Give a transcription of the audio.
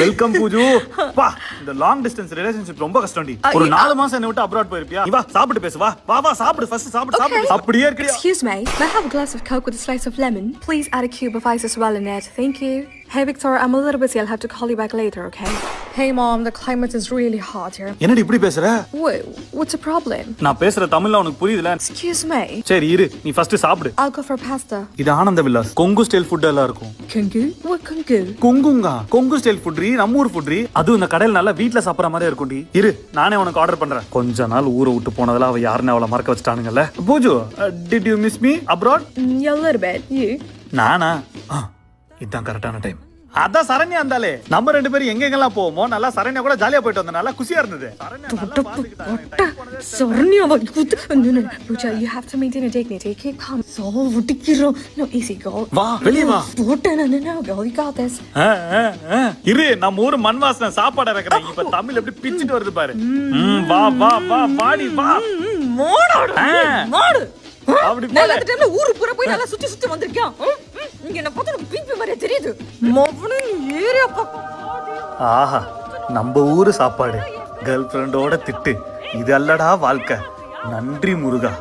Welcome பூஜு. வா, இந்த long distance relationship ரொம்ப கஷ்டம்டி. ஒரு 4 மாசம் என்ன விட்டு அப்ராட் போயிருப்பியா? நீ வா சாப்பிட்டு பேசு. வா வா வா சாப்பிடு. ஃபர்ஸ்ட் சாப்பிடு. சாப்பிடு. அப்படியே இருக்கறியா? Excuse me, may I have a glass of Coke with a slice of lemon? Please add a cube of ice as well in it. Thank you. Hey Victoria, I'm a little busy. I'll have to call you back later, okay? Hey Mom, the climate is really hot here. என்னடி இப்படி பேசுற? Wait, what's the problem? நான் பேசுற தமிழ்ல உனக்கு புரியுதுல? Excuse me. சரி இரு, நீ ஃபர்ஸ்ட் சாப்பிடு. I'll go for pasta. இது ஆனந்த விலாஸ். கொங்கு ஸ்டைல் ஃபுட் எல்லாம் இருக்கும். Kongu? What Kongu? கொங்குங்கா. கொங்கு ஸ்டைல் ஃபுட்ரி, நம்ம ஊர் ஃபுட்ரி. அது இந்த கடையில நல்லா வீட்ல சாப்பிடுற மாதிரி இருக்கும்டி. இரு, நானே உனக்கு ஆர்டர் பண்றேன். கொஞ்ச நாள் ஊரை விட்டு போனதெல்லாம் அவ யாருன்னு அவளை மறக்க வச்சிட்டானுங்கல்ல. பூஜு, did you miss me abroad? Yeah, a little bit. You? நானா? இதான் கரெக்டான டைம். அதான் சரண்யா இருந்தாலே நம்ம 2 பேரும் எங்கெங்கெல்லாம் போவோமோ நல்லா சரண்யா கூட ஜாலியா போயிட்டு வந்தோம். நல்லா குஷியா இருந்தது. Pooja, you have to maintain a dignity. Keep calm. So ridiculous. No, easy, girl. வா வெளிய வா. No, girl, you got this. இரு, நம்ம ஊர் மண் வாசனை சாப்பாடு இறக்குறேன். இப்ப தமிழ் எப்படி பிச்சிட்டு வருது பாரு. வா வா வா வாடி வா. மாடு. அப்படி நான் அந்த டைம்ல ஊரு பூரா போய் நல்லா சுத்தி சுத்தி வந்திருக்கேன். இங்க என்ன பார்த்தா பிபி மாதிரி தெரியுது. மவனு ஏரியா பக்கம். ஆஹா, நம்ம ஊரு சாப்பாடு கேர்ள் ஃப்ரெண்டோட திட்டு. இது அல்லடா வாழ்க்கை. நன்றி முருகா.